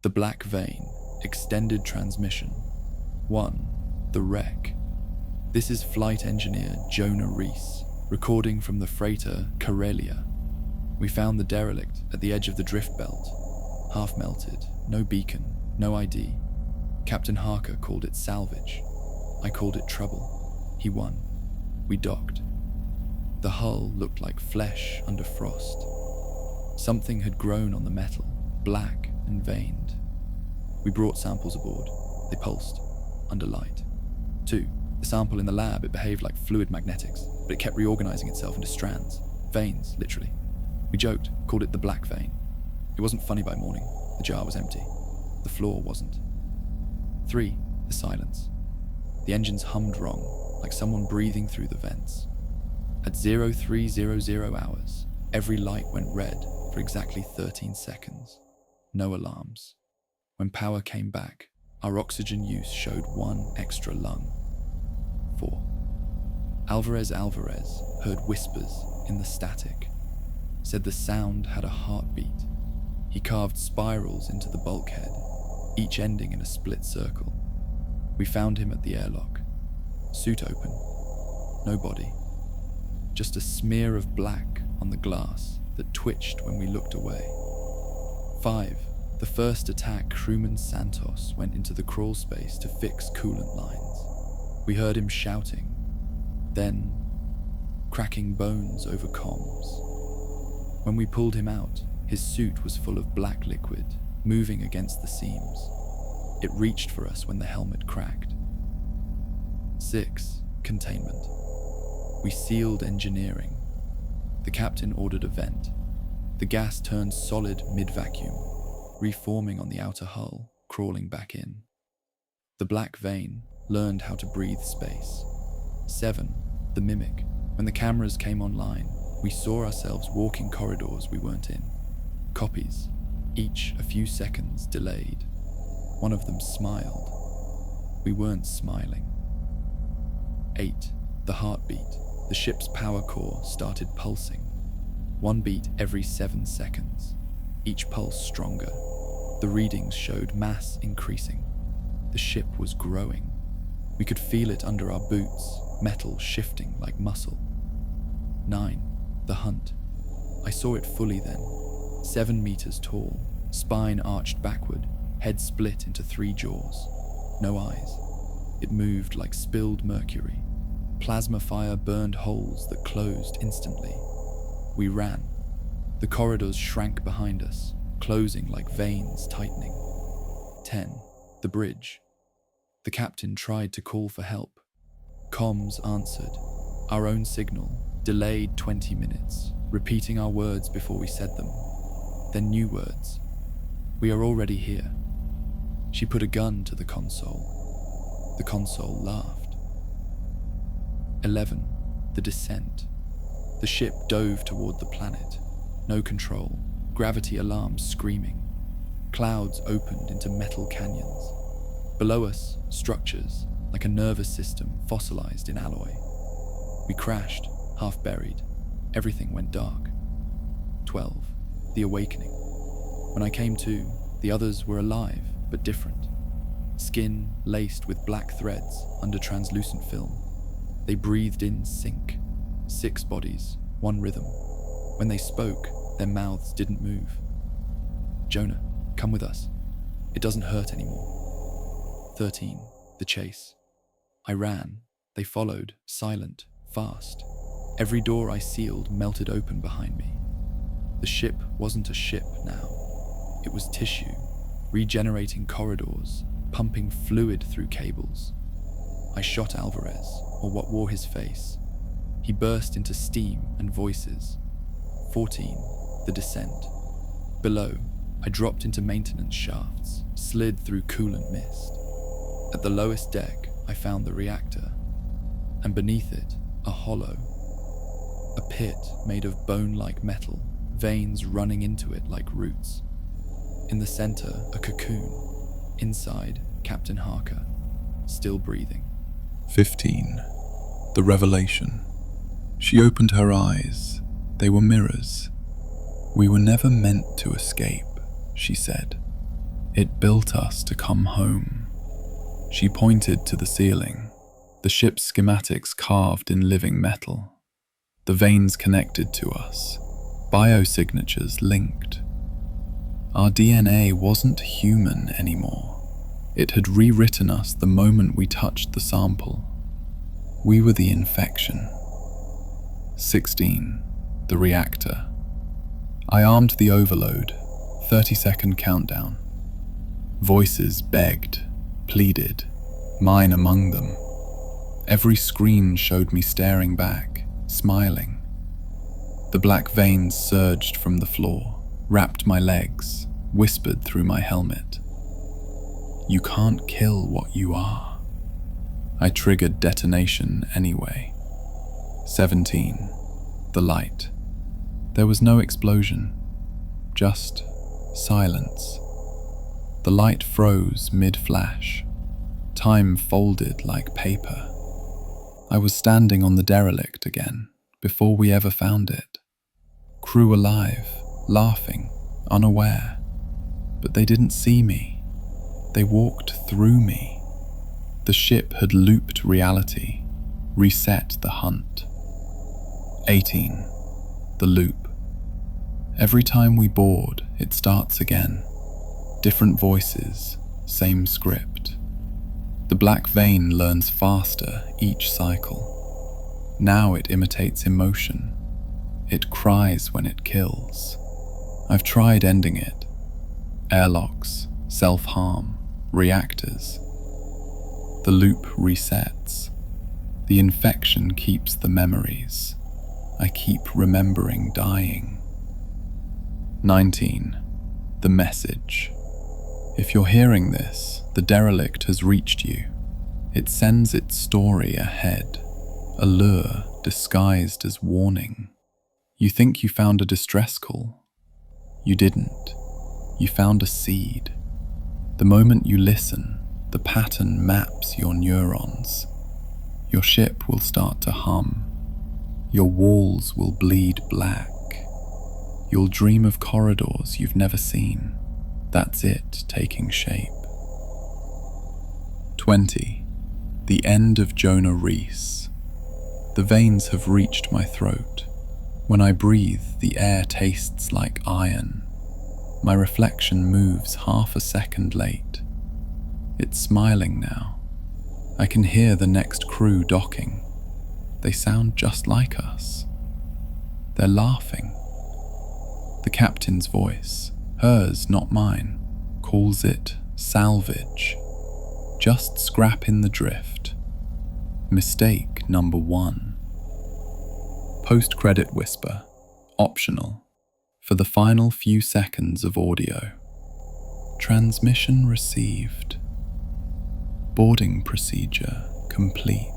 The Black Vein, Extended Transmission. 1. The Wreck. This is flight engineer Jonah Reese, recording from the freighter Karelia. We found the derelict at the edge of the drift belt, half melted, no beacon, no ID. Captain Harker called it salvage. I called it trouble. He won. We docked. The hull looked like flesh under frost. Something had grown on the metal, black and veined. We brought samples aboard. They pulsed, under light. 2. The sample in the lab, it behaved like fluid magnetics, but it kept reorganizing itself into strands, veins, literally. We joked, called it the Black Vein. It wasn't funny by morning. The jar was empty. The floor wasn't. 3. The silence. The engines hummed wrong, like someone breathing through the vents. At 0300 hours, every light went red for exactly 13 seconds. No alarms. When power came back, our oxygen use showed 1 extra lung. 4. Alvarez heard whispers in the static. Said the sound had a heartbeat. He carved spirals into the bulkhead, each ending in a split circle. We found him at the airlock. Suit open. No body. Just a smear of black on the glass that twitched when we looked away. 5. The first attack, crewman Santos went into the crawl space to fix coolant lines. We heard him shouting, then cracking bones over comms. When we pulled him out, his suit was full of black liquid, moving against the seams. It reached for us when the helmet cracked. 6. Containment. We sealed engineering. The captain ordered a vent. The gas turned solid mid-vacuum, reforming on the outer hull, crawling back in. The Black Vein learned how to breathe space. 7. The Mimic. When the cameras came online, we saw ourselves walking corridors we weren't in. Copies, each a few seconds delayed. One of them smiled. We weren't smiling. 8. The Heartbeat. The ship's power core started pulsing. 1 beat every 7 seconds, each pulse stronger. The readings showed mass increasing. The ship was growing. We could feel it under our boots, metal shifting like muscle. 9. The Hunt. I saw it fully then. 7 meters tall, spine arched backward, head split into 3 jaws. No eyes. It moved like spilled mercury. Plasma fire burned holes that closed instantly. We ran. The corridors shrank behind us, closing like veins tightening. 10. The Bridge. The captain tried to call for help. Comms answered. Our own signal, delayed 20 minutes, repeating our words before we said them. Then new words. We are already here. She put a gun to the console. The console laughed. 11. The Descent. The ship dove toward the planet. No control. Gravity alarms screaming. Clouds opened into metal canyons. Below us, structures, like a nervous system fossilized in alloy. We crashed, half buried. Everything went dark. 12. The Awakening. When I came to, the others were alive, but different. Skin laced with black threads under translucent film. They breathed in sync. 6 bodies, 1 rhythm. When they spoke, their mouths didn't move. Jonah, come with us. It doesn't hurt anymore. 13. The Chase. I ran. They followed, silent, fast. Every door I sealed melted open behind me. The ship wasn't a ship now. It was tissue, regenerating corridors, pumping fluid through cables. I shot Alvarez, or what wore his face. He burst into steam and voices. 14. The Descent. Below, I dropped into maintenance shafts, slid through coolant mist. At the lowest deck, I found the reactor, and beneath it, a hollow. A pit made of bone-like metal, veins running into it like roots. In the center, a cocoon. Inside, Captain Harker, still breathing. 15. The Revelation. She opened her eyes. They were mirrors. We were never meant to escape, she said. It built us to come home. She pointed to the ceiling, the ship's schematics carved in living metal. The veins connected to us, biosignatures linked. Our DNA wasn't human anymore. It had rewritten us the moment we touched the sample. We were the infection. 16. The reactor. I armed the overload, 30-second countdown. Voices begged, pleaded, mine among them. Every screen showed me staring back, smiling. The black veins surged from the floor, wrapped my legs, whispered through my helmet. You can't kill what you are. I triggered detonation anyway. 17. The light. There was no explosion, just silence. The light froze mid-flash. Time folded like paper. I was standing on the derelict again, before we ever found it. Crew alive, laughing, unaware. But they didn't see me. They walked through me. The ship had looped reality, reset the hunt. 18. The loop. Every time we board, it starts again. Different voices, same script. The black vein learns faster each cycle. Now it imitates emotion. It cries when it kills. I've tried ending it. Airlocks, self-harm, reactors. The loop resets. The infection keeps the memories. I keep remembering dying. 19. The message. If you're hearing this, the derelict has reached you. It sends its story ahead, a lure disguised as warning. You think you found a distress call. You didn't. You found a seed. The moment you listen, the pattern maps your neurons. Your ship will start to hum. Your walls will bleed black. You'll dream of corridors you've never seen. That's it taking shape. 20. The end of Jonah Rees. The veins have reached my throat. When I breathe, the air tastes like iron. My reflection moves half a second late. It's smiling now. I can hear the next crew docking. They sound just like us. They're laughing. The captain's voice, hers, not mine, calls it salvage. Just scrap in the drift. Mistake number 1. Post-credit whisper, optional, for the final few seconds of audio. Transmission received. Boarding procedure complete.